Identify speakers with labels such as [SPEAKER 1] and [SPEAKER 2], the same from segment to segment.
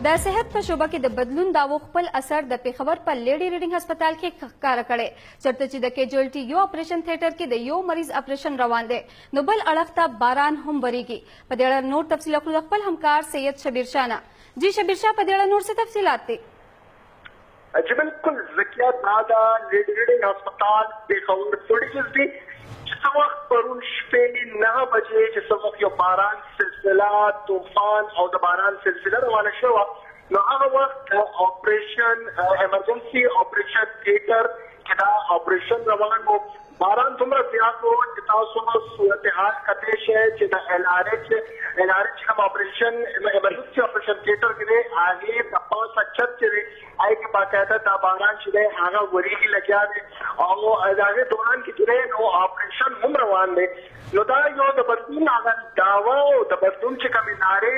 [SPEAKER 1] د صحت په شوبه کې د بدلون داوو خپل اثر د پیښور په لیډي ریډینګ هسپتال کې ښکاره کړی چرته چې د کیجوالټي یو اپریشن تھیټر کې د یو مریض اپریشن روان دی نو بل اړخ ته باران هم وریږي په دې اړه نور تفصیل اخلو د خپل همکار سید شبیر شاه نه جی شبیر شاه په دې اړه نور څه تفصیلات دي
[SPEAKER 2] जी बिल्कुल ज़किया दादा lady reading अस्पताल पेशावर फुटेजेस दी जिस वक्त परुन शपे 9 बजे जिस वक्त यो बारान सिलसिला तूफान और बारान सिलसिला रवाना शुआ नो हर वक्त ऑपरेशन इमरजेंसी ऑपरेशन थिएटर के ऑपरेशन रवान हो बारान तुमरा ज्यादा हो जितना सूरत हाल कतेश है जितना एलआरएच हम ऑपरेशन इमरजेंसी ऑपरेशन थिएटर के लिए आगे तपास अच्छा चले आई के बाकायदा ताबारान चले आगा वरी की लग्या दे और आगे दौरान की चले नो ऑपरेशन हम रवान दे नुदा यो दबरदून आगा दावा दबरदून चे कमिनारे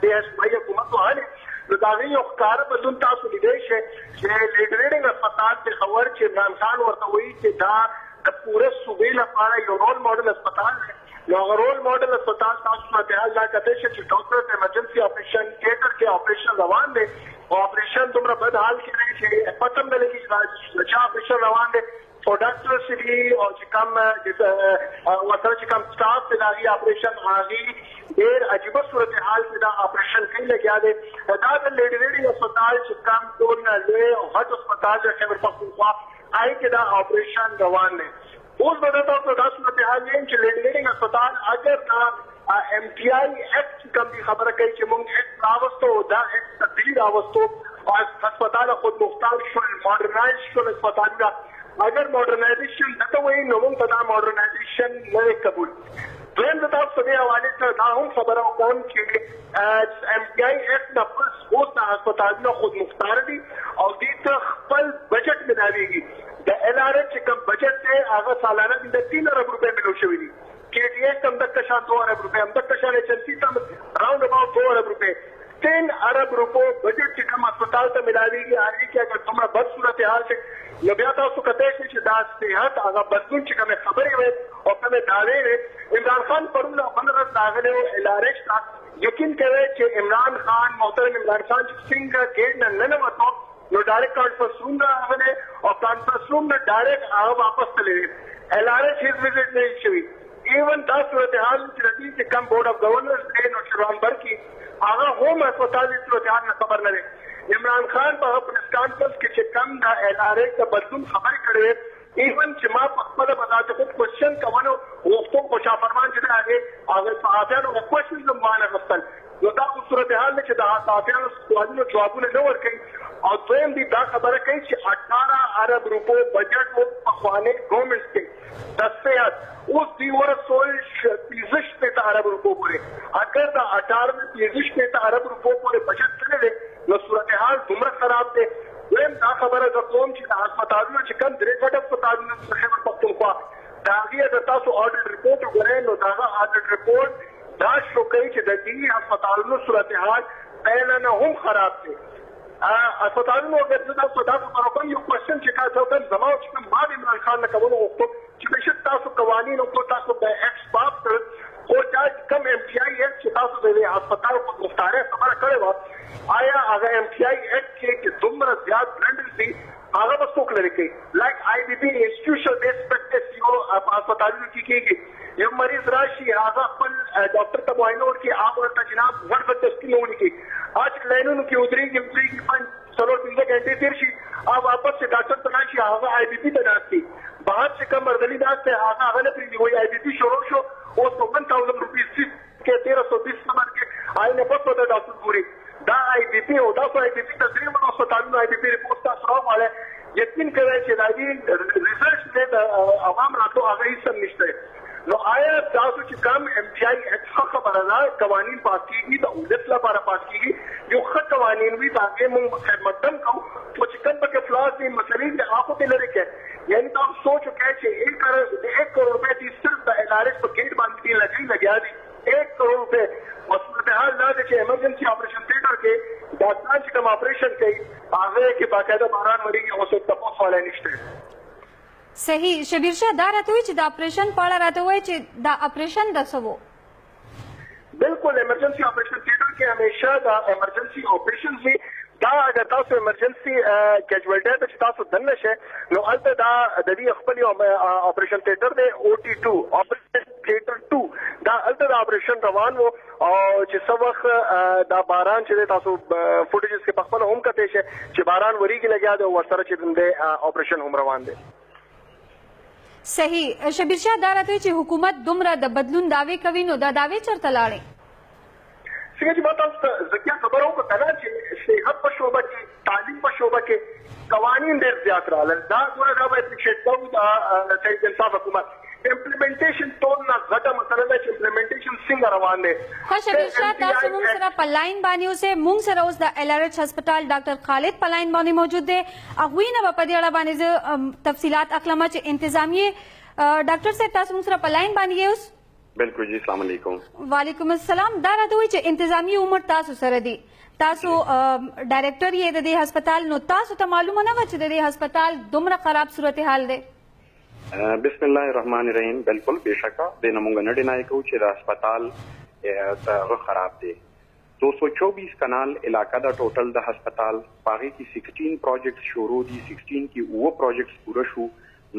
[SPEAKER 2] देश भाई हुकूमत तो हाले नुदागी यो कार बदून तासु निदेश है जे लीडरिंग अस्पताल के खबर चे इमरान खान और तो वही के दा पूरे सूबे लपारा यो रोल मॉडल अस्पताल है रोल मॉडल अस्पताल तासुमतहाल ला कतेश चे डॉक्टर इमरजेंसी ऑपरेशन थिएटर के ऑपरेशन रवान दे ऑपरेशन तुमरा बदहाल के लिए पतम लगी अच्छा ऑपरेशन रवान दे और डॉक्टर श्री और चिकम वतर चिकम स्टाफ से लागी ऑपरेशन आगी देर अजीब सूरत हाल से ऑपरेशन कहीं लग गया दे दादा लेडी रेडिंग अस्पताल चिकम तो ले हज अस्पताल जो खैबर पख्तूनख्वा आई के दा ऑपरेशन रवान है उस बताता हूँ तो सूरत हाल ये लेडी रेडिंग अस्पताल अगर ना MTI एक्ट कम की खबर कही कि मुंग एक्ट रावस्तो दा एक्ट तब्दीली रावस्तो और अस्पताल खुद मुख्तार शुल मॉडर्नाइज शुल अस्पताल का अगर मॉडर्नाइजेशन न तो वही नमुंग तथा मॉडर्नाइजेशन न कबूल दोन तथा सभी हवाले से दाहूं खबरों कौन के MTI एक्ट न बस वो अस्पताल में खुद मुख्तार दी और दी तो खपल बजट में डालेगी द LRH कम बजट है आगा सालाना दिन 3 अरब रुपए मिलो शवीनी KTS कम तक कशा 2 अरब रुपए हम तक कशा एजेंसी तम राउंड अबाउट 2 अरब रुपए 3 अरब रुपए बजट की कम अस्पताल से मिला देगी आगे कि अगर तुम्हारा बद सूरत हाल से नबियाता उसको कतेश से दास सेहत आगा बदलून चिका में खबर है और कमे दावे है इमरान खान परुला बनरत दागले LRH का यकीन करे कि इमरान खान मोहतरम इमरान खान सिंह गेट न वतो नो डायरेक्ट कॉन्फ्रेंस रूम ना आगले और कॉन्फ्रेंस रूम में डायरेक्ट आगा वापस चले LRH हिज विजिट नहीं छवी इवन 10 सूरत हाल रजी से कम बोर्ड ऑफ गवर्नर्स डे नो शुरुआत भर की आगा होम अस्पताल सूरत हाल में खबर न इमरान खान पर प्रेस कॉन्फ्रेंस के कम दा LRH का बदलून खबर करे इवन जमा पद बताते खुद क्वेश्चन कवनो वक्तों को फरमान जिधर आगे अगर साफियान और क्वेश्चन जो माना मसल योदा सूरत हाल में चिदा साफियान सवाल में जवाब ने न वर्क और स्वयं भी दा खबर कही कि 18 अरब रुपए बजट वो पखवाने गवर्नमेंट के 10 उस दीवर सोल 30 अरब रुपए पूरे अगर दा 18 में 30 अरब रुपए पूरे बजट चले न सूरत हाल दुमर खराब थे स्वयं दा खबर है कौम की अस्पताल में चिकन दिरेगढ़ अस्पताल में खैबर पख्तूनख्वा दागी अगर तासु ऑडिट रिपोर्ट करे नो दागा ऑडिट रिपोर्ट दाश शो कही कि दी अस्पताल में सूरत हाल पहले न हम खराब थे अस्पताल में अगर जदा सदा को यो क्वेश्चन चिका था कि जमाओ चिकन बाद इमरान खान ने कबो वक्तो कि बेशक तासु कवानीन को तासु एक्स बाप और चाहे कम MTI एक्ट तासु दे अस्पताल को मुख्तार है खबर करे बात आया अगर MTI एक्ट के दुमरा ज्यादा ब्लेंड थी आगा बस तो क्लियर की like IBP institutional based practice यो अस्पताल में की ये मरीज राशि आगा पर डॉक्टर तबाइनो की आप और जनाब जबरदस्ती होने की आज लाइनों की उतरी की चलो 3 घंटे तिरछी अब वापस से डॉक्टर तनाशी आगा IBP तैनात थी बाहर से कम अर्दलीदार से आगा अगले फिर वही IBP शोरों शो वो 51,000 रुपीज के 1320 नंबर के आई ने पता होता डॉक्टर पूरी दा IBP होता तो IBP तस्वीर में अस्पताल में IBP रिपोर्ट का श्रम वाले यकीन करे कि रिसर्च ने आवाम रातों आगे ही सब निश्चय नो आया दासु की कम MTI एक्ट खबर है कवानीन पास की तो उलटला पारा पास की जो खत कवानीन भी ताकि मुंग मद्दम को तो चिकन पर के फ्लास भी मसले के आपको के लड़के यानी तो आप सोच चुके हैं कि 1 करोड़ रुपए की सिर्फ LRH पर गेट बांधने लगी 1 करोड़ रुपए हाल ना देखिए इमरजेंसी ऑपरेशन थिएटर के डॉक्टर कम ऑपरेशन के आगे के बाकायदा बारान मरी हो सकता तपोस वाले निश्चय
[SPEAKER 1] सही शबीर शाह दा राते हुई दा ऑपरेशन पाड़ा राते हुए दा ऑपरेशन दसवो
[SPEAKER 2] बिल्कुल इमरजेंसी ऑपरेशन थिएटर के हमेशा दा इमरजेंसी ऑपरेशन भी دا اگر تاسو ایمرجنسي کیجوالټي ته تاسو دنه شئ نو البته دا د دې خپل اپریشن تھیټر دی او ټي 2 اپریشن تھیټر 2 دا البته د اپریشن روان وو او چې څو وخت دا باران چې تاسو فوټیجز کې خپل هم کته شي چې باران وریږي لګیا دی او ورسره چې د اپریشن هم روان دی
[SPEAKER 1] صحیح شبیر شاه دا راته چې حکومت دومره د بدلون دعوی کوي نو دا دعوی چرته لاړي
[SPEAKER 2] څنګه چې ما تاسو ته ځکه خبرو کو کنه چې صحت په شعبه کې تعلیم په شعبه کې قوانین ډېر زیات راغلل دا ګوره دا باید چې کوم دا چې انصاف حکومت امپلیمنټیشن ټول نه غټه مسله ده چې امپلیمنټیشن څنګه روان دي
[SPEAKER 1] خو شبیر شاه تاسو موږ سره په لاین باندې اوسه موږ سره اوس د ال ار ایچ هسپتال ډاکټر خالد په لاین باندې موجود دی هغه نه په دې اړه باندې تفصيلات اخلم چې انتظامی ډاکټر صاحب تاسو موږ سره په لاین باندې اوس
[SPEAKER 3] بالکل جی السلام علیکم
[SPEAKER 1] وعلیکم السلام دا راته وایي چې انتظامی عمر تاسو سره دی تاسو ډایریکټر یې د دې هسپتال نو تاسو ته معلومه نه و چې د دې هسپتال دومره خراب صورتحال دی
[SPEAKER 3] بسم الله الرحمن الرحیم بالکل بشکا د نمونګ نه ډینای کو چې د هسپتال هغه خراب دی 224 کنال علاقہ دا ټوټل د هسپتال پاغي کی 16 پروجیکټ شروع دي 16 کی وو پروجیکټ پوره شو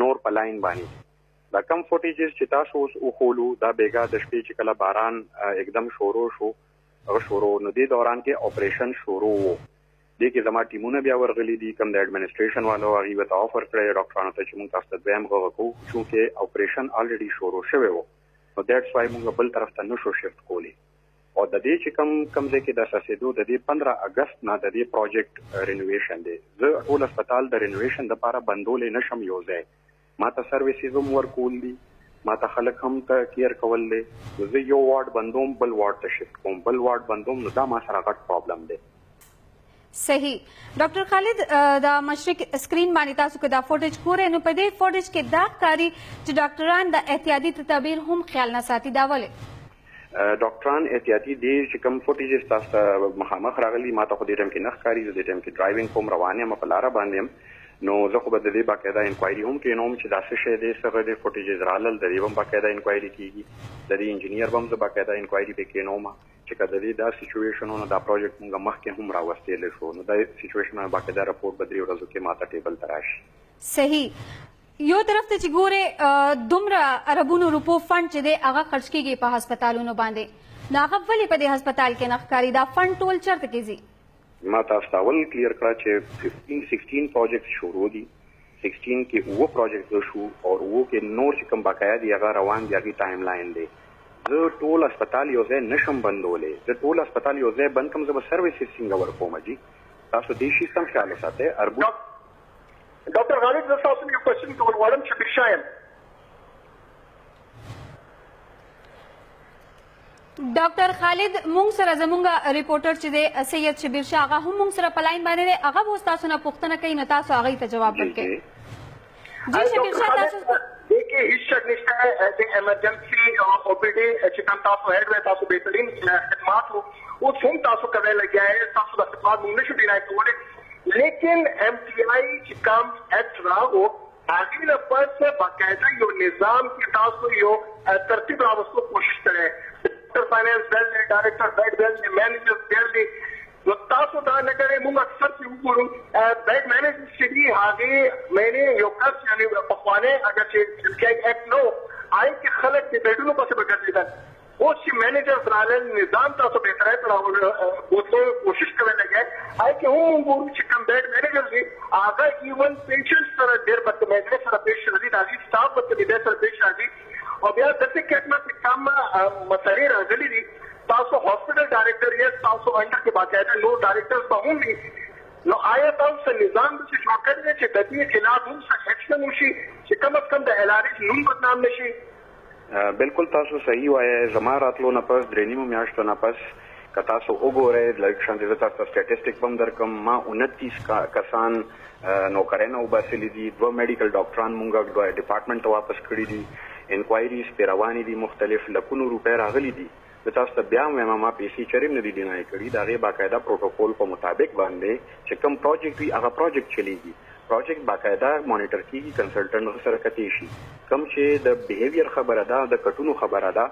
[SPEAKER 3] نور پلاین باندې دا کم فوټیجز چې تاسو اوس وخولو دا بیګا د شپې چې کله باران एकदम شروع شو او شروع نو د دوران کې اپریشن شروع وو د کې زما ټیمونه بیا ورغلي دي کوم د اډمنستریشن والو هغه وته افر کړی ډاکټرانو ته چې موږ تاسو ته دویم غوښتو چې اپریشن الریډي شروع شوی وو نو دیټس وای موږ بل طرف ته نشو شفت کولی او د دې چې کم ځای کې د اساسېدو د دې 15 اگست نه د دې پروجیکټ رینوویشن دی زه ټول هسپتال د رینوویشن لپاره بندول نشم یوځای ما ته سرویسز هم ورکول دي ما ته خلک هم ته کیر کول دي زه یو وارډ بندوم بل وارډ ته شفت کوم بل وارډ بندوم نو دا ما سره غټ پرابلم دی
[SPEAKER 1] صحیح ډاکټر خالد دا مشرق سکرین باندې تاسو کې دا فوټیج ګورئ نو په دې فوټیج کې دا کاری چې ډاکټران د احتیاطي تدابیر هم خیال نه ساتي دا ولې
[SPEAKER 3] ډاکټران احتیاطي دي چې کوم فوټیج تاسو مخامخ راغلي ما ته خو دې ټیم کې نخ کاری دې ټیم کې ډرایوینګ کوم روانه م په لار باندې نو زه خو به د دې باقاعده انکوایري هم کوم چې دا څه شی دی څنګه د فوټیجز رالل د دې هم باقاعده انکوایري کیږي د دې انجینیر هم زه باقاعده انکوایري وکړم چې کله دې دا سچويشنونه دا پروجیکټ موږ مخکې هم راوستل شو نو دا سچويشن باقاعده راپورټ بدري ورځو کې ماته ټیبل تراشي
[SPEAKER 1] صحیح یو طرف ته چې ګوره دومره اربونو روپو فند چې دی هغه خرج کیږي په هسپتالونو باندې نو هغه ولې په دې هسپتال کې نه ښکاري دا فند ټول چرته کیږي
[SPEAKER 3] ما تاسو ته ول کلیر کړه چې 16 پروجیکټ شروع دي 16 کې وو پروجیکټ شو او وو کې نور چې کوم بقایا دي هغه روان دي هغه ټایم لاین دی زه ټول هسپتال یو ځای نشم بندولې زه ټول هسپتال یو ځای بند کوم زه سرویسز څنګه ورکوم جی تاسو دې شي سم خیال ساتئ اربو
[SPEAKER 2] ډاکټر غالب زه تاسو یو کوېسچن کول غواړم چې بشایم
[SPEAKER 1] ډاکټر خالد مونږ سره زمونږ ریپورټر چې دی سید شبیر شاه هغه هم مونږ سره په لاین باندې دی هغه به تاسو نه پوښتنه کوي نو تاسو هغه ته جواب ورکړئ جی شبیر شاه تاسو
[SPEAKER 2] देखिए हिच शक निश्चित है ऐसे इमरजेंसी ओपीडी चिकन तासो हेड में तासो बेहतरीन खदमात हो वो सुन तासो करने लग गया है तासो द खदमात मुंगने शुरू डिनाई कोडे लेकिन एमटीआई चिकम एक्ट रहा हो आगे न पर से बाकायदा यो निजाम की तासो यो तरतीब रावस को कोशिश करे डायरेक्टर फाइनेंस बेल ने डायरेक्टर बेड बेल ने मैनेजर बेल ने तो तासो दा न करे मुंग अक्सर से ऊपर बेड मैनेजर सिटी आगे मैंने यो कस यानी पकवाने अगर से एक्ट नो आए के खलक के बेडूं को से बगैर देता वो सी मैनेजर रालन निजाम तासो बेहतर है थोड़ा वो तो कोशिश करने लगे आए कि हूं वो चिकन बेड मैनेजर भी आगा इवन पेशेंट्स तरह देर बदतमीजी सर पेश रही दादी स्टाफ बदतमीजी सर पेश रही और यार दस के में कम मसले रगली थी तासो हॉस्पिटल डायरेक्टर ये तासो अंडर के बाकायदा नो डायरेक्टर्स होंगी नो आया तासो निजाम से शौकत ने चे दती खिलाफ हम से एक्शन उशी चे कम अज कम द एलआरएच नून बदनाम नशी
[SPEAKER 3] बिल्कुल तासो सही वाया जमा रातलो न पस ड्रेनिमो म्याश्तो न पस कता सो ओगोरे लक्षण दे तासो स्टैटिस्टिक बम दरकम मा 29 कसान नौकरेना उबासली दी दो मेडिकल डॉक्टरान मुंगा डिपार्टमेंट वापस कड़ी दी इंक्वायरीज पे रवानी दी मुख्तलिफ लखनऊ रुपए रागली दी تاسو ته بیا وایم ما پیسې چرېم نه دي ډینای کړي دا غي باقاعده پروتوکول په مطابق باندې چې کوم پروجیکټ وي هغه پروجیکټ چلیږي پروجیکټ باقاعده مانیټر کیږي کنسلټنټ سره کتي شي کوم چې د بیهیویر خبره ده د کټونو خبره ده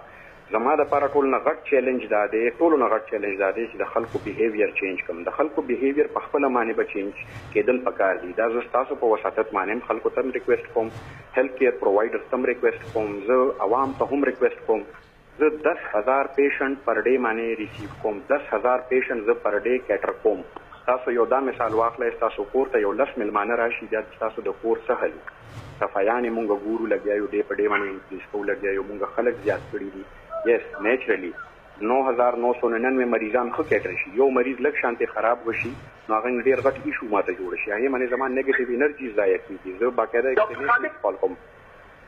[SPEAKER 3] زما د لپاره ټول نه غټ چیلنج دا دی چې د خلکو بیهیویر چینج کوم. د خلکو بیهیویر په خپل معنی به چینج کېدل پکار دي. دا زه تاسو په وساتت باندې خلکو ته ریکویسټ کوم، هیلث کیر پرووایډرز ته ریکویسټ کوم، زه عوام ته هم ریکویسټ کوم. زه 10,000 پیشنټ پر ډے باندې ریسیو کوم، 10,000 پیشنټ زه پر ډے کیټر کوم. تاسو یو دا مثال واخلئ، تاسو کور ته یو 10 ملمانه راشي، دا تاسو د کور سهل صفایان مونږ ګورو لګیایو ډے په ډے باندې انکریز کوو لګیایو، مونږ خلک زیات کړي دي. یس نیچرلی 9,999 مریضان خو کېټر شي، یو مریض لږ شانتي خراب وشي نو هغه ډیر غټ ایشو ماته جوړ شي، هغه باندې زما نیگیټیو انرژي ضایع کیږي. زه باقاعده ایکسپیریئنس کال کوم.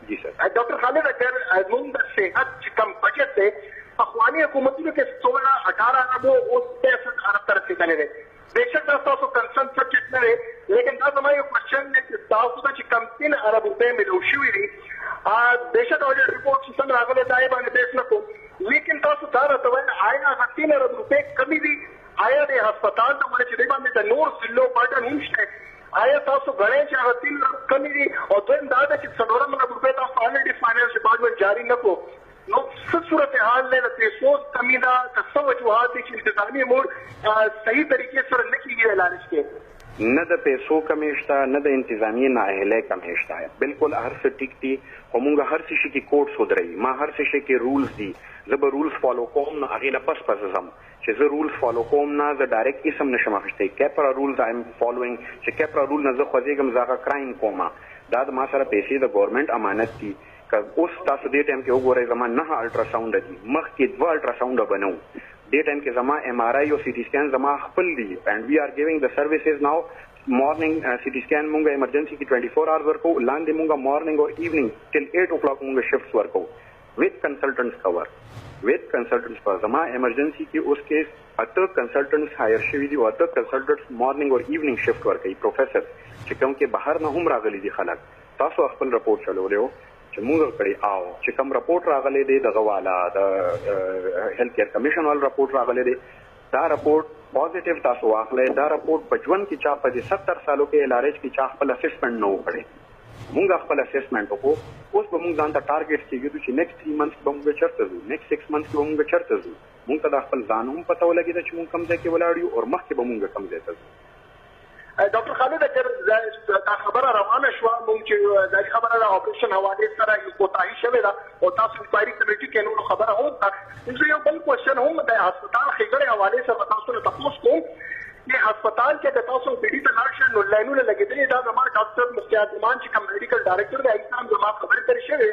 [SPEAKER 3] جی سر.
[SPEAKER 2] ډاکټر خالد اگر موږ د صحت چې کم بجټ دی پخوانی حکومتونو کې 16-18 ارب اوس 63 ارب تر رسیدلی دی. बेशक तاسو کنسرن سبجیکټ نه دی، لیکن دا زما یو کوېسچن دی چې تاسو ته چې کم 3 ارب روپۍ ملو شوي دي، बेशक اډیټ ریپورټ چې څنګه راغلی دا یې باندې بیس نه کوم، لیکن تاسو دا راته وایئ آیا هغه 3 ارب روپۍ کمې دي؟ آیا د هسپتال د باندې چې دی باندې د نور ضلعو برډن هم شته؟ آیا تاسو غواړئ چې هغه 3 ارب کمې دي؟ او دویم دا ده چې 4 ارب روپۍ تاسو الریډي فاینانس ډپارټمنټ جاری نه کړو، نو څه صورتحال دی؟ د پیسو کمی ده که څه وجوهات دي چې انتظامي امور صحیح طریقې سره نه کېږي علاج کې؟
[SPEAKER 3] نه د پیسو کمی شته، نه د انتظامی نااهلۍ کمی شته. بالکل هر څه ټیک دي، خو مونږ هر څه شي کې کوډ سودرئ. ما هر څه شي کې رولز دي، زه به رولز فالو کوم، نو هغې نه پس ځم چې زه رولز فالو کوم نه زه ډایرکټ اسم نشم اخیستی. کیپرا رولز آی ایم فالوینګ، چې کیپرا رول نه زه خوځېږم زه هغه کرایم کوم. دا د ما سره پیسې د ګورنمنټ امانت دي. اوس تاسو دې ټایم کې وګورئ زما 9 الټراساونډ دي، مخکې 2 الټراساونډ به نه وو. دې ټایم کې زما MRI او CT سکین زما خپل دي، اینڈ وی آر ګیوینګ د سروسز ناو. مارننګ CT سکین مونږه ایمرجنسي کې 24 hours ورکو، لاندې مونږه مارننګ او ایوننګ ټل 8 o'clock مونږه شفټس ورکو وذ کنسلټنټس کور. وذ کنسلټنټس پر زما ایمرجنسي کې اوس کې 8 کنسلټنټس هایر شوي دي او 8 کنسلټنټس مارننګ او ایوننګ شفټ ورکوي. پروفیسر چې کوم کې بهر نه هم راغلي دي خلک، تاسو خپل رپورټ چلولیو چې مونږ کړی او چې کوم رپورټ راغلی دی دغه والا د هیلث کیر کمیشن والا رپورټ راغلی دی، دا رپورټ پازیټیو تاسو واخلئ. دا رپورټ په ژوند کې چا په 70 سالو کې LRH کې چا خپل اسسمنټ نه وکړي، مونږ خپل اسسمنټ وکړو. اوس به مونږ ځان ته ټارګېټ کېږو چې نیکسټ 3 months به مونږ چېرته ځو، نیکسټ 6 months کې به مونږ چېرته ځو. مونږ ته د خپل ځان هم پته ولګېده چې مونږ کوم ځای کې ولاړ یو او مخکې به مونږ کوم ځای ته ځو.
[SPEAKER 2] ډاکټر خالد اگر دا خبره روانه شوه موږ چې دا خبره د اپریشن حوالې سره یو کوتاهي شوې ده او تاسو انکوایري کمیټي کې نور خبره هم ده، زه یو بل کوېسچن هم د هسپتال ښېګړې حوالې سره تاسو نه تپوس کوم چې هسپتال کې د تاسو PD ته لاړ شئ نو لاینونه لګېدلي. دا زما ډاکټر مفتي عبدالرحمان چې کوم میډیکل ډایرکټر دی هغې هم زما خبرې ترې شوې،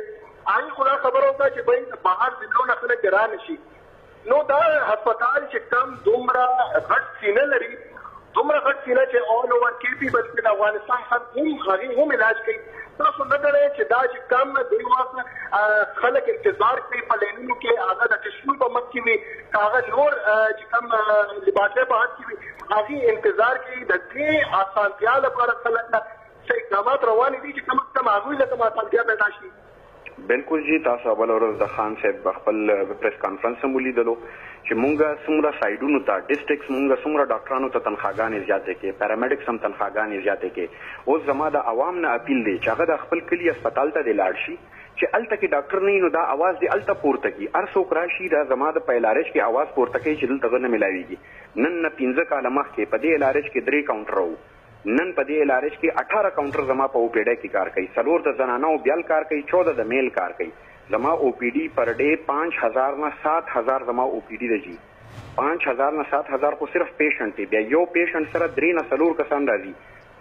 [SPEAKER 2] هغې خو دا خبره وکړه چې بهر د بهر ضلعو نه خلک را نه شي. نو دا هسپتال چې کوم دومره غټ سینه لري، دومره غټ سینه چې آل اوور KP بلکې د افغانستان خلک هم هغې هم علاج کوي، تاسو نه ګڼئ چې دا چې کم دوی وخت خلک انتظار کوي په لینونو کې، هغه د ټسټونو په مخ کې وي که هغه نور چې کم لباسۍ په حد کې وي هغې انتظار کوي. د دې اسانتیا لپاره خلک څه اقدامات روان دي چې کم از کم هغوی له کوم اسانتیا پیدا شي؟
[SPEAKER 3] بالکل جی، تاسو اول ورځ د خان صاحب خپل پریس کانفرنس هم ولیدلو چې مونږه څومره سایډونو ته ډسټرکټس مونږه څومره ډاکټرانو ته تنخواګانې زیاتې کې، پیرامیډکس هم تنخواګانې زیاتې کې. اوس زما د عوام نه اپیل دی چې هغه د خپل کلي اسپتال ته دې لاړ شي چې هلته کې ډاکټر نه وي نو دا اواز دې هلته پورته کړي. هر څوک راشي دا زما د په LRH کې اواز پورته کوي چې دلته نه میلاویږي. نن نه 15 کاله مخکې په دې LRH کې 3 کاونټر وو، نن په دې LRH کې 18 کاونټر زما په OPD کې کار کوي، 4 د زنانو بیل کار کوي، 14 د میل کار کوي. زما OPD پر ډے 5000 نه 7000 زما OPD دی جی. 5000 نه 7000 خو صرف پیشنټ دی، بیا یو پیشنټ سره 3 نه 4 کسان راځي.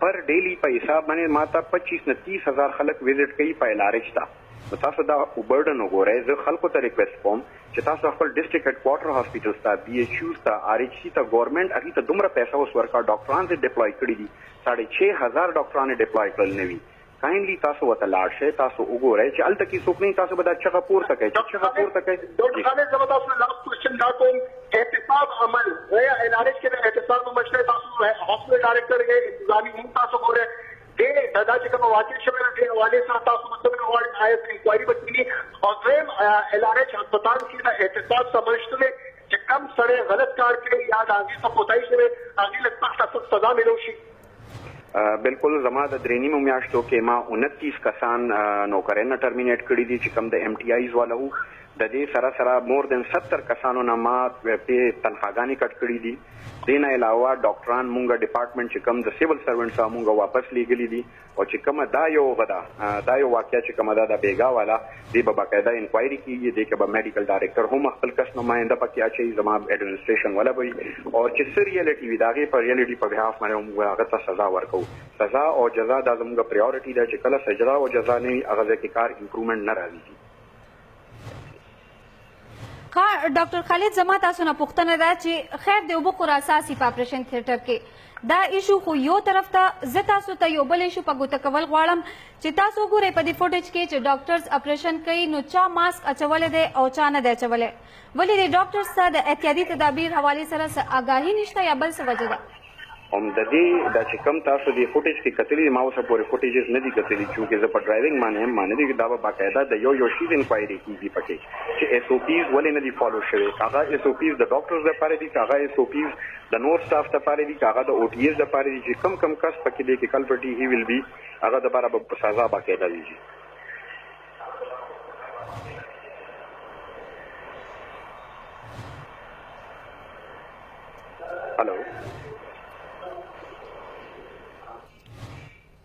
[SPEAKER 3] پر ډیلی په حساب باندې ماته 25 نه 30000 خلک وزټ کوي په LRH ته. نو تاسو دا برډن وګورئ. زه خلکو ته ریکویسټ کوم چې تاسو خپل ډسټرکټ هډ کوارټر هاسپټلز ته، BHUs ته، RHC ته ګورنمنټ هغې ته دومره پیسه اوس ورکړه، ډاکټران یې ډپلوای کړي دي، 6500 ډاکټران یې ډپلوای کړل نه وي. کاینلی تاسو ورته لاړ شئ، تاسو وګورئ چې هلته کې څوک نه تاسو به دا چغه پورته کوئ چې چغه پورته کوئ.
[SPEAKER 2] ډاکټر خالد زه به تاسو نه لاست کوېسچن دا کوم، احتساب عمل یا LRH کې د احتساب عمل شته، تاسو هاسپټل ډایرکټر یې، انتظامي هم تاسو ګورئ. دې دا چې کوم واقع شوی دی دې حوالې سره تاسو مطلب غواړئ آیا انکوایري به کړي. او دویم LRH هسپتال کې د احتساب څه عمل شته دی چې کم سړی غلط کار کوي یا د هغې څه کوتاهي شوې هغې له سخته سزا میلو شي.
[SPEAKER 3] بالکل زما د 3 میاشتو کې ما 29 کسان نوکرانه ټرمینیټ کړي دي چې کوم د MTIs والا وو. د دې سره سره مور دن 70 کسانو نه ما په تنخواګانی کټ کړې دي. دین علاوه ډاکټران مونږه ډپارټمنټ چې کوم د سیول سروینټس مونږه واپس لیږلي دي او چې کومه دا یو واقعیا چې کومه دا د بیګا والا دی په باقاعده انکوایري کیږي د کې به میډیکل ډایریکټر هم خپل کس نماینده پکې اچي زما اډمنسټریشن ولا وي او چې سریالټي وي داغه پر ریالټي په بهاف باندې موږ هغه ته سزا ورکو. سزا او جزا د زموږ پریورټي ده چې کله سزا او جزا نه هغه کې کار امپروومنت نه راځي.
[SPEAKER 1] ډاکټر خالد زما تاسو نه پوښتنه ده چې خیر د اوبو خور اساسي په اپریشن تھیټر کې دا ایشو خو یو طرف ته زه تاسو ته یو بل ایشو په ګوته کول غواړم چې تاسو ګورئ په دې فوټیج کې چې ډاکټرز اپریشن کوي نو چا ماسک اچولی دی او چا نه دی اچولی. ولې د ډاکټرز ته د احتیاطي تدابیر حوالې سره څه آګاهي نشته یا بل څه وجه ده؟
[SPEAKER 3] هم د دې د چې کوم تاسو د فوټیج کې کتلې ما اوسه پورې فوټیجز نه دي کتلې چې زه په ډرایوینګ باندې دي دا به باقاعده د یو شیز انکوایري کیږي پکې چې اس او پیز ولې نه دي فالو شوی. هغه اس او پیز د ډاکټرز لپاره دي، هغه اس او پیز د نور سټاف لپاره دي، هغه د او ټي ایس لپاره دي چې کم کس پکې دي کې کلپټي هی ویل بي هغه د لپاره به سزا باقاعده وي.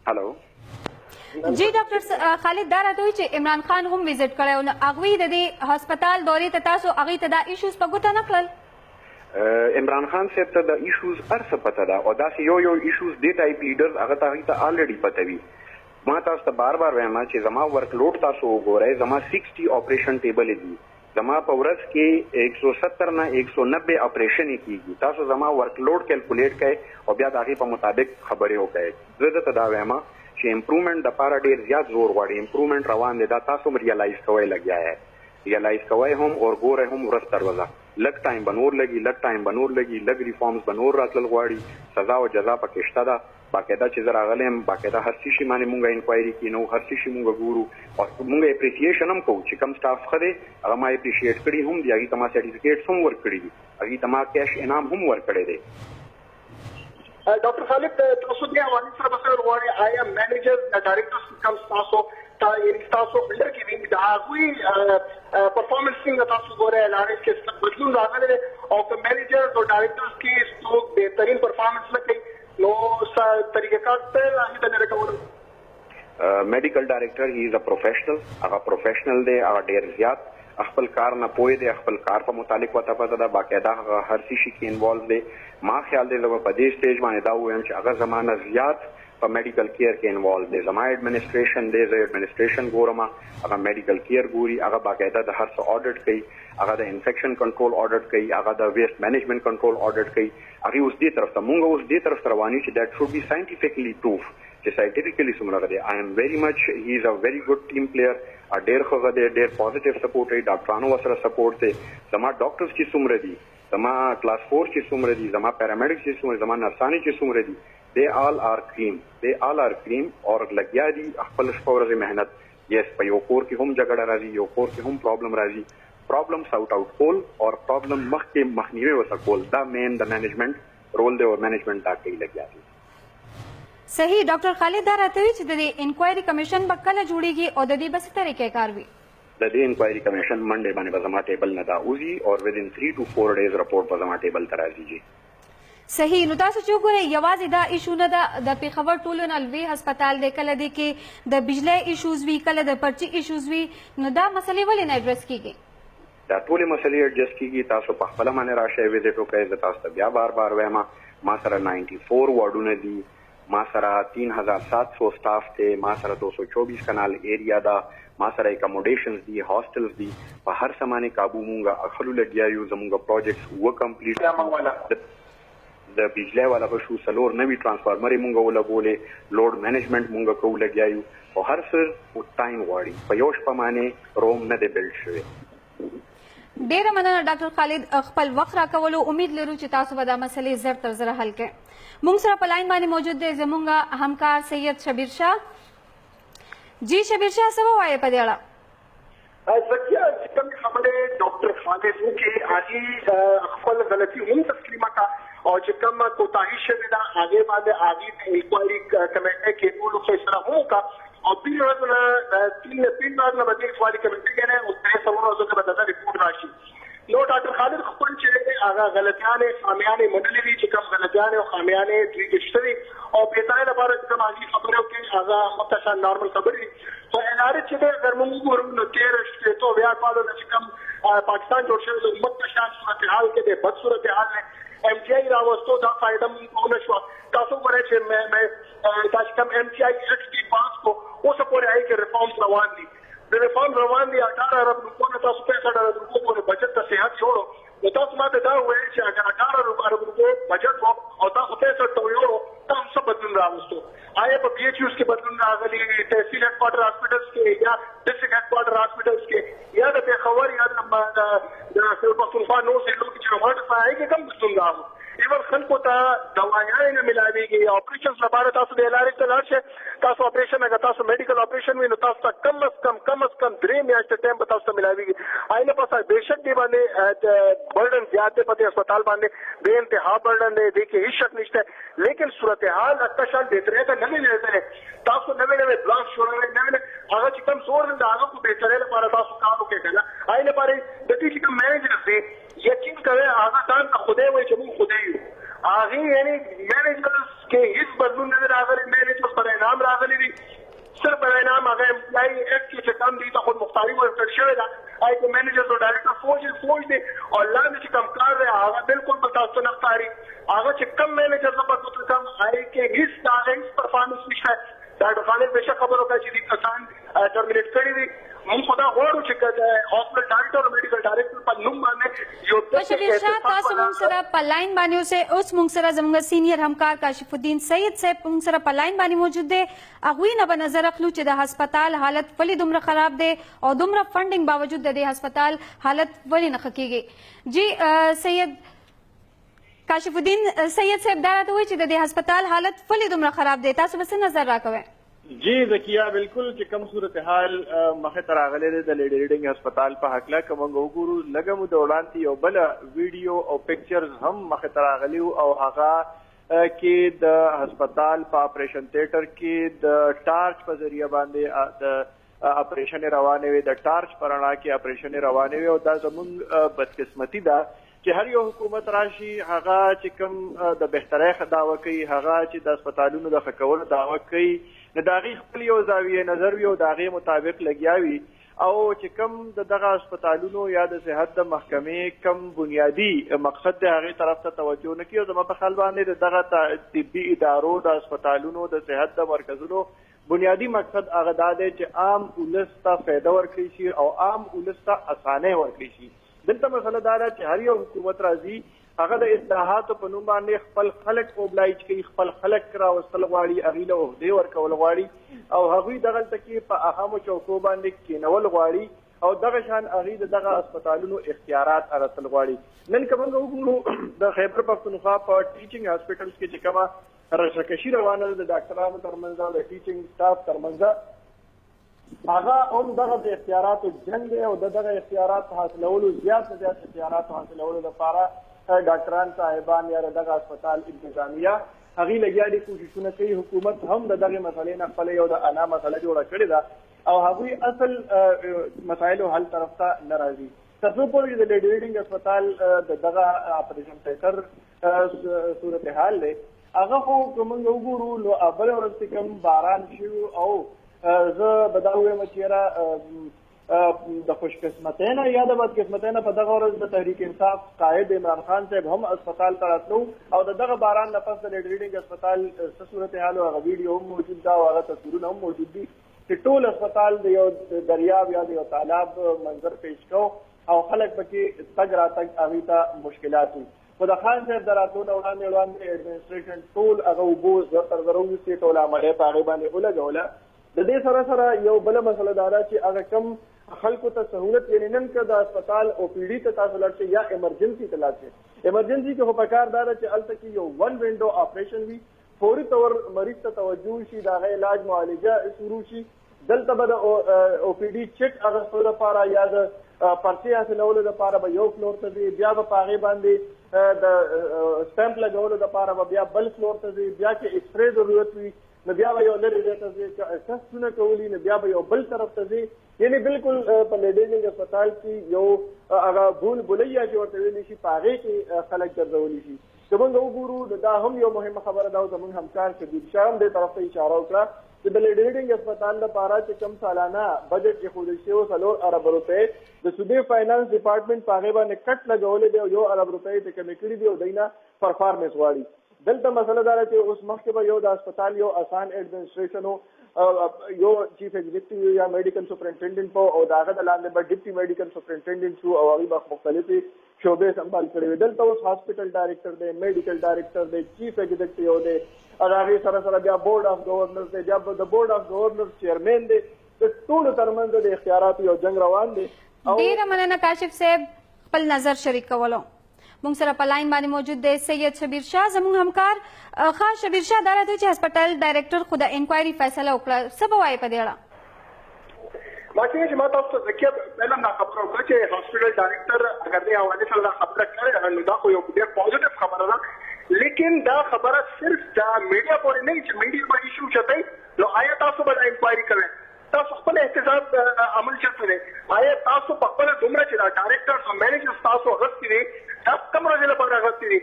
[SPEAKER 3] هلو
[SPEAKER 1] جی ډاکټر خالد دا راته وایي چې عمران خان هم وزټ کړی او هغوی د دې هسپتال دورې ته تاسو هغوی ته دا ایشوز په ګوته نه کړل؟
[SPEAKER 3] عمران خان صاحب ته د ایشوز ارڅه پته ده او داسې یو ایشوز دې ټایپ لیډرز هغه ته الریډي پته وي. ما تاسو ته بار وایم چې زما ورک لوډ تاسو وګورئ، زما 60 اپریشن ټیبل دي، زما په ورځ کې 170 نه 190 اپریشن کیږي. تاسو زما ورک لوډ کیلکولیټ کړئ او بیا د هغې په مطابق خبرې وکړئ. زه درته دا وایم چې امپروومنټ دپاره ډېر زیات زور غواړي. امپروومنټ روان دی، دا تاسو هم ریالایز کوئ لګیا ہے، ریالایز کوئ هم او ګورئ هم ورځ تر ورځه. لږ ټایم به نور لګي، لږ ریفارمز به نور راتلل غواړي. سزا او جزا پکې شته ده. باقاعده چې زه راغلی یم باقاعده هر څه شي باندې مونږ انکوایري کینو، هر څه شي مونږ ګورو او مونږ اپریسیشن هم کوو چې کوم سټاف ښه دی هغه ما اپریشیټ کړي هم دي، هغې ته ما سرټیفیکیټس هم ورکړي دي، هغې ته ما کیش انعام هم ورکړی دی.
[SPEAKER 2] ډاکټر خالد تاسو دې حوالې سره به څه غواړئ؟ آیا منیجر ډایرکټرز کوم تاسو تاسو بلډر کې دي د هغوی پرفارمنس څنګه تاسو ګورئ؟ لارې کې څه بدلون راغلی دی او که منیجرز او ډایرکټرز کې څوک بهترین پرفارمنس نه کوي نو طریقه کار ته هغې ته لرې کولو؟
[SPEAKER 3] میډیکل ډایرکټر هی از ا پروفیشنل، هغه پروفیشنل دی، هغه ډېر زیات خپل کار نه پوه دی، خپل کار په متعلق ورته پته ده، باقاعده هغه هر څه شي کې انوالو دی. ما خیال دی زه به په دې سټیج باندې دا ووایم چې هغه زما نه زیات په میډیکل کیر کې انوالو دی. زما ایډمنسټریشن دی، زه ایډمنسټریشن ګورم، هغه میډیکل کیر ګوري، هغه باقاعده د هر څه آډټ کوي، هغه د انفیکشن کنټرول آډټ کوي، هغه د ویسټ مینجمنټ کنټرول آډټ کوي. هغې اوس دې طرف ته مونږ اوس دې طرف ته روان یو چې دیٹ شوډ بي ساینټیفیکلی پروف چې ساینټیفیکلی څومره دی. آی ایم ویری مچ هی از ا ویری ګډ ټیم پلیئر، ډېر ښه دی، ډېر پازیټیو سپورټ دی، ډاکټرانو ورسره سپورټ دی. زما ډاکټرز چې څومره دي، زما کلاس 4 چې څومره دي، زما پیرامیډکس چې څومره، زما نرسانې چې څومره دي، they all are cream اور لګیا دي خپل شپه ورځې محنت. یس په یو کور کې هم جګړه راځي، یو کور کې هم پرابلم راځي، پرابلم ساوټ آوټ کول او پرابلم مخکې مخنیوي ورته کول دا مین د مینجمنټ رول دی او مینجمنټ دا کوي لګیا دي.
[SPEAKER 1] صحیح. ډاکټر خالد دا راته وایي چې د دې انکوایري کمیشن به کله جوړیږي او د دې به څه طریقې کار وي؟
[SPEAKER 3] د دې انکوایري کمیشن منډې باندې به زما ټیبل نه دا وځي او ودین 3 to 4 days رپورټ به زما ټیبل ته راځي.
[SPEAKER 1] صحیح. نو تاسو چې وګورئ یوازې دا ایشو نه ده، د پېښور ټولو نه لوی هسپتال دی، کله دی کې د بجلی ایشوز وي، کله د پرچي ایشوز وي، نو دا مسلې ولې نه اډرس کیږي؟
[SPEAKER 3] دا ټولې مسلې اډجسټ کیږي. تاسو په خپله باندې راشئ، وزټ وکړئ. زه تاسو ته بیا بار وایم ما سره 94 وارډونه دي، ما سره 3700 سټاف دی، ما سره 224 کنال ایریا ده، ما سره اکاموډیشنز دي، هاسټلز دي، په هر څه باندې قابو مونږه اخلو لګیا یو. زمونږ پروجیکټس و کمپلیټ د بجلی والا به شو، 4 نوي ټرانسفارمرې مونږ ولګولې، لوډ مینجمنټ مونږ کوو لګیا یو او هر څه ټایم غواړي. په یو شپه باندې روم نه دی بلډ شوی.
[SPEAKER 1] ډیره مننه ډاکټر خالد خپل وخت راکولو. امید لرو چې تاسو به دا مسلې زر تر زره حل کړئ. موږ سره په لاین باندې موجود دی زموږ همکار سید شبیر شاه. جی شبیر شاه څه ووایې په دې اړه؟
[SPEAKER 2] زکیه چې کومې خبرې ډاکټر خالد وکړې هغې خپل غلطي هم تسلیمه کړه او چې کومه کوتاهي شوې ده هغې باندې هغې د انکوایري کمیټې کېدلو فیصله هم وکړه और 3 बार न बदली वाली कमेटी के ने उसने समरो से बता रिपोर्ट राशि नो डॉक्टर खालिद खपन चले आगा गलतियाने खामियाने मनली भी कम गलतियाने और खामियाने रजिस्ट्री और बेताए बार कम आगे खबरों के आगा मुख्तसर नॉर्मल खबरी तो एनआर चले अगर मुंगो न तेर तो व्यापार वालों ने कम पाकिस्तान जोड़ से मुख्तसर सूरत हाल के दे बद सूरत हाल में एमटीआई रावस्तो दा फायदा होना शो तासो बरे छे मैं ताकम एमटीआई एक्ट की पास को वो सपोरे आई के रिफॉर्म्स रवान दी रिफॉर्म रवान दी 18 अरब रुपयों ने तासो 65 अरब रुपयों को बचत का सेहत छोड़ो तो तासो माते दा हुए छे अगर 18 अरब रुपयों बचत हो और तासो 65 तो यूरो तो हम सब बदल रावस्तो आए पर पीएचयूज के बदल रागली तहसील हेडक्वार्टर हॉस्पिटल्स के या डिस्ट्रिक्ट हेडक्वार्टर हॉस्पिटल्स के या द खबर या द पख्तूनख्वा नो से लोग जमात पाए के कम बदल राव इवन खन को ता दवाएं न मिलावेगी ऑपरेशन लबारे तासो एलआर के लर्च है तासो ऑपरेशन अगर तासो मेडिकल ऑपरेशन में तासो कम अज कम 3 मिनट टाइम बताओ मिलावेगी आइने पास बेशक भी बने बर्डन ज्यादा पते अस्पताल बांधे बेइंतहा बर्डन दे देखिए हिच शक नहीं है लेकिन सूरत हाल अक्काशान बेहतर है नवे लेते हैं तासो नवे ब्लॉक छोड़ रहे नवे अगर चिकम जोर आगे को बेहतर है पारा तासो काम के गला आइने पारे दती चिकम मैनेजर से यकीन करे आगा तान का खुदे हुए जमू खुदे आगे यानी मैनेजर्स के हिस्स बदलू नजर आ गए मैनेजर्स पर इनाम रागली भी सिर्फ पर इनाम आ गए एम्प्लॉई एक्ट के काम दी तो खुद मुख्तारी वो शेगा आई के मैनेजर्स और डायरेक्टर फौज दे और लाभ से कम कर रहे आगा बिल्कुल बता तो नफ्तारी आगा से कम मैनेजर्स पर तो कम आई के हिस्स आ गए परफॉर्मेंस भी है डॉक्टर खालिद बेशक खबरों का जी कसान टर्मिनेट करी हुई हम खुदा और चिकत है हॉस्पिटल डायरेक्टर और मेडिकल डायरेक्टर पर नुम माने जो
[SPEAKER 1] शबीर शाह तासो मुंगसरा पलाइन बानी से उस मुंगसरा जमुंगा सीनियर हमकार काशिफुद्दीन सईद से मुंगसरा पलाइन बानी मौजूद दे अगुई न नजर रखलू चे द अस्पताल हालत वली दुमरा खराब दे और दुमरा फंडिंग बावजूद दे अस्पताल हालत वली न खकीगी जी सैयद काशिफुद्दीन सैयद साहब दारा तो चे द अस्पताल हालत वली दुमरा खराब दे तासो बस नजर राखवे
[SPEAKER 4] जी ज़किया बिल्कुल कि कम सूरत हाल मखे तरागले द लेडी रीडिंग अस्पताल पर हकला कमंग गुरु लगम दौड़ानती और बला वीडियो और पिक्चर्स हम मखे तरागली और आगा के द अस्पताल पर ऑपरेशन थिएटर के द टार्च पर जरिया बांधे ऑपरेशन रवाने हुए द टार्च पर अड़ा के ऑपरेशन रवाने हुए और दा जमुंग बदकिस्मती दा कि हर यो हुकूमत राशि हगा चिकम द बेहतरे दावा कई हगा ची द अस्पतालों द खकवर दावा कई न दागी खपल यो जाविये नजर यो दागी मुताबिक लगियावी او چې کم د دغه هسپتالونو یا د صحت د محکمې کم بنیادی مقصد د هغې طرف ته توجه نه کړي او زما په خیال باندې د دغه طبي ادارو د هسپتالونو د صحت د مرکزونو بنیادی مقصد هغه دا دی چې عام ولس ته فایده ورکړي شي او عام ولس ته اسانه ورکړي شي دلته مسله دا ده چې هر یو حکومت راځي هغه د اصلاحاتو په نوم باندې خپل خلک اوبلایج کوي خپل خلک راوستل غواړي هغوی له عهدې ورکول غواړي او هغوی دغلته کې په اهمو چوکو باندې کینول غواړي او دغه شان هغوی د دغه هسپتالونو اختیارات اخیستل غواړي نن که موږ وګورو د خیبر پښتونخوا په ټیچنګ هاسپټلز کې چې کومه رشکشي روانه ده د ډاکټرانو ترمنځ او د ټیچنګ سټاف ترمنځ هغه هم دغه د اختیاراتو جنګ دی او د دغه اختیارات حاصلولو زیات نه زیات اختیارات حاصلولو لپاره ډاکټران صاحبان یا دغه هسپتال انتظامیه هغوی لګیا دي کوششونه کوي حکومت هم د دغې مسلې نه خپله یو د انا مسله جوړه کړې ده او هغوی اصل مسایلو حل طرف ته نه راځي تر څو پورې د لیډي ریډنګ هسپتال د دغه اپریشن تھیټر صورت حال دی هغه خو که موږ وګورو نو بله ورځ چې کوم باران شوي او زه به دا ووایم چې یاره د خوشقسمتۍ نه یا د بدقسمتۍ نه په دغه ورځ د تحریک انصاف قائد عمران خان صاحب هم اسپتال ته راتلو او د دغه باران نه پس د لیډي ریډنګ اسپتال څه صورت حال او هغه ویډیو هم موجود ده او هغه تصویرونه هم موجود دي چې ټول اسپتال د یو دریاب یا د یو تالاب منظر پیش کو او خلک پکې تګ راتګ هغوی ته مشکلات وي خو د خان صاحب د راتلو نه وړاندې ایډمنسټریشن ټول هغه اوبو زر تر زرو ویستې ټوله عملیه په هغې باندې ولګوله د دې سره سره یو بله مسله دا ده چې هغه کم خلکو ته سهولت یعنی نن که د هسپتال او پی ډي ته تاسو لاړ شئ یا ایمرجنسي ته لاړ شئ ایمرجنسي کې خو پکار دا ده چې هلته کې یو ون وینډو آپریشن وي فوري طور مریض ته توجه شي د هغه علاج معالجه شروع شي دلته به د او پی ډي چیک اخیستلو لپاره یا د پرچې حاصلولو لپاره به یو فلور ته ځي بیا به په هغې باندې د سټمپ لګولو لپاره به بیا بل فلور ته ځي بیا چې ایکسرې ضرورت وي نو بیا به یو لرې ځای ته ځې ټسټونه کولي نو بیا به یو بل طرف ته ځې یعنی بالکل په لیډرینګ هسپتال کې یو هغه بولیا چې ورته ویلی شي په هغې کې خلک ګرځولی شي که موږ وګورو دا هم یو مهمه خبره ده او زموږ همکار شبیر شاه هم دې طرف ته اشاره وکړه چې د لیډرینګ هسپتال لپاره چې کوم سالانه بجټ ایښودل شوی 4 ارب روپۍ د صوبې فاینانس ډپارټمنټ په هغې باندې کټ لګولی دی او 1 ارب روپۍ ته کمې کړي دي او دوی نه پرفارمنس غواړي دلته مسله دا ده چې اوس مخکې به یو د هسپتال یو آسان ایڈمنسټریشن یو چیف ایگزیکټیو یا میډیکل سپرنټینډنټ په او د هغه د لاندې به ډپټي میډیکل سپرنټینډنټ شو او هغوی به مختلفې شعبې سنبال کړې وي دلته اوس هاسپټل ډایرکټر دی میډیکل ډایرکټر دی چیف ایگزیکټیو دی او د هغې سره سره بیا بورډ آف گورنرز دی بیا د بورډ آف گورنرز چیرمین دی د ټولو ترمنځ د اختیاراتو یو جنګ روان دی
[SPEAKER 1] ډیره مننه کاشف صاحب خپل نظر شریک کولو موږ سره په لاین باندې موجود دی سید شبیر شاه زموږ همکار خان شبیر شاه دا راته چې هسپتال ډایرکټر خو د انکوایري فیصله وکړه څه به وایې په دې اړه
[SPEAKER 2] ما چې ما تاسو ته ذکر پهله ما خبره وکړه چې هاسپټل ډایرکټر اگر دې حواله سره خبره کړې نو دا خو یو ډېر پوزټیو خبره ده لیکن دا خبره صرف دا میډیا پورې نه چې میډیا په ایشو چته نو آیا تاسو به انکوایري کوئ تاسو خپل احتساب عمل چلته دی آیا تاسو په خپل دومره چې دا ډایرکټر او مینیجر تاسو غوښتي دي دا کوم ورځې لپاره غوښتي دي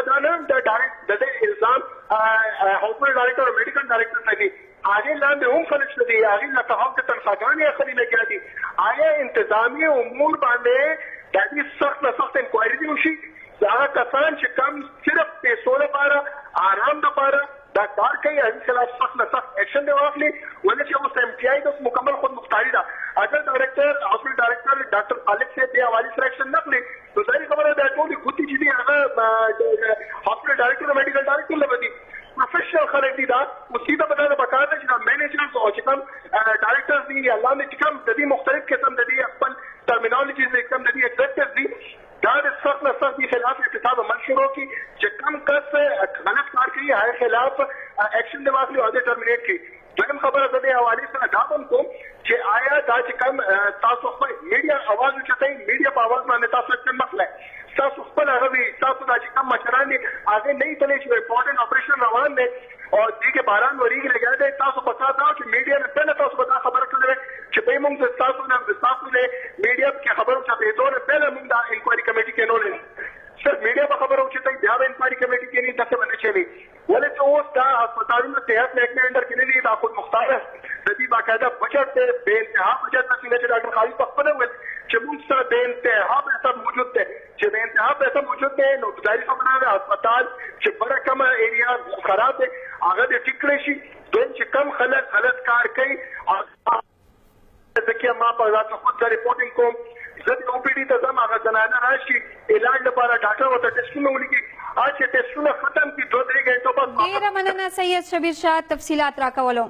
[SPEAKER 2] دا نه د ډایرکټر د الزام هاسپټل ډایرکټر او میډیکل ډایرکټر نه دي هغه لاندې هم خلک شته دي هغه له تاسو ته تنخواګانې اخلي لګیا دي آیا انتظامی امور باندې د دې سخت نه سخت انکوایري دی وشي دا کسان چې کم صرف پیسو لپاره آرام لپاره دا کار کوي هغه خلاف سخت نه سخت اکشن دی واخلي ولې چې اوس ایم ټي آی د مکمل خود مختاری ده اگر ډایرکټر هاسپټل ډایرکټر ډاکټر خالد صاحب دی حواله سره اکشن نه کړي نو ځای خبره ده ټول غوتی چې دی هغه هاسپټل ډایرکټر او میډیکل ډایرکټر لبدي پروفیشنل خلک دي دا مصیبه بدله بکار ده چې دا مینیجرز او چې کوم ډایرکټرز دي یا لاندې چې کوم د دې مختلف قسم د دې خپل ټرمینالوجیز د کوم د دې ایگزیکټیوز دي دا د سخت نه سخت خلاف احتساب عمل شروع کی چې کم کس غلط کار کوي هغه خلاف ایکشن دی واخلي او د ټرمینیټ کی دویم خبره د دې حواله سره دا هم کوم چې آیا دا چې کم تاسو خپل میډیا आवाज اوچتای میډیا په आवाज باندې تاسو څنګه مخله تاسو خپل هغه تاسو دا چې کم مشران دي هغه نه تللی چې امپورټنت اپریشن روان دي او دې کې باران وریږي لګا دی تاسو پتا دا چې میډیا نه پهله تاسو به خبره کړې چې به موږ د تاسو نه میډیا کې خبرو چاته دوه پهله موږ دا انکوایري کمیټي کې نه لري صرف میډیا په خبرو چې بیا به انکوایري کمیټي کې نه تاسو باندې چلی ولې چې اوس دا هسپتالونو صحت محکمه اندر کې نه دي دا خود مختار د دې باقاعده بجټ ته به انتها بجټ نشي چې ډاکټر خالد په خپل ول چې موږ سره به انتها پیسې موجود ده چې به انتها پیسې موجود ده نو ځای خبره ده هسپتال چې بڑا کم ایریا خراب ده هغه د ټیکړې شي دوی چې کم خلک غلط کار کوي ځکه ما په ذات خود د ریپورتینګ کوم زه د او پی ډي ته ځم هغه زنانه راشي علاج لپاره ډاکټر ورته ټیسټونه ولیکي چې ټیسټونه ختم کړي 2-3 غنټو بعد
[SPEAKER 1] ډیره مننه سید شبیر شاه تفصیلات راکولو